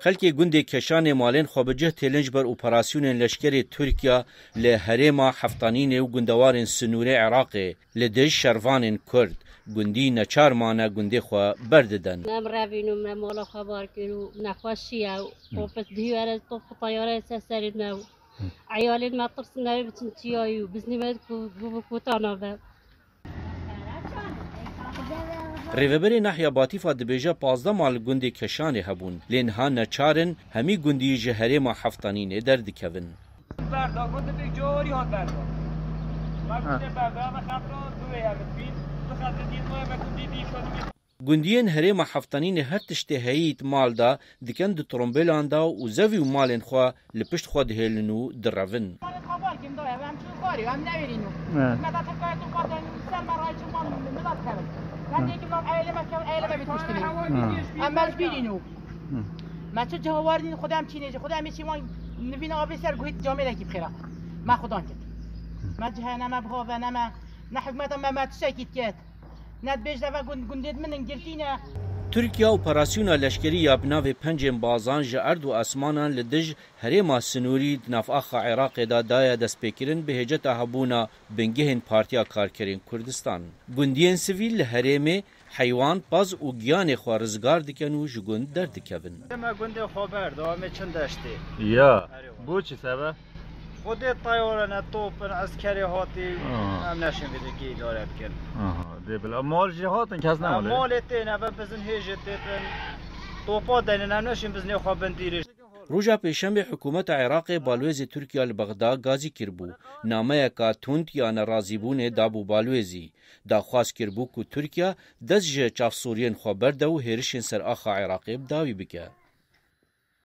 خلکی گوندی کشان مالین خوابجه تلنج بر اپراسیون لشکری ترکیا لهرما حفتانین و گوندوارن سنوری عراق لدج شروان کرد گوندی نچار مانه گوندی خو برددن نم روینم نم مالا خبر کرو نخوشیه و پس دیواره طوف طیاره سرید نو عیالی ما ترس نوی بتن تیایو بزنی مد کوتانا به ریوبری ناحیه باطیفا دبیجه 15 مال گوندی کشان هبون لین ها نچارن همی گوندی جهرما حفتانین دردکوین بردا گوند به جوری ها بردا ما گوند بردا ما خاطر تو یا بتبین تو خاطر دید ما گوندی دی کنیم گوندین هرما حفتانین هر تشته هیت مال دا دکن د ترومبلان دا و زوی و مالن خو لپشت خو دهلنو دروین ما چه جواردین خودم چینه خودم چی ما نبین آبی سر گوید جامعه کی بخیره ما خودان کرد ما جهنم ابها و نما نحکمت ما تشکیت کرد ند بیش دفعه گندید من انگرتینه ترکیه اپراسیون لشکری یابناو پنجم بازان ج ارد و اسمانان لدج هرما سنوری ناف اخ عراق دا دایا دسپیکرین بهجت هبونا بنگهن پارتیا کارکرین کردستان گوندین سیویل هرمه حیوان باز و گیان خوارزگار دکن و جگوند در دکن ما گوند خبر دامه چند داشتی یا بو چی سبب خود طیاره نه توپ عسکری هاتی هم نشین بدگی داره بکن ده بلا مال جهات کس نماله مال تین و بزن هیجت تن توپا دنن هم نشین بزنی خوابن دیرش روجا پیشنبه حکومت عراق بالویز ترکیه لبغداد گازی کربو نامه کا تند یا نرازیبون دابو بالویزی دا خواست کربو کو ترکیه دز چاف سورین خبر دو هرشن سر اخ عراق بداوی بکه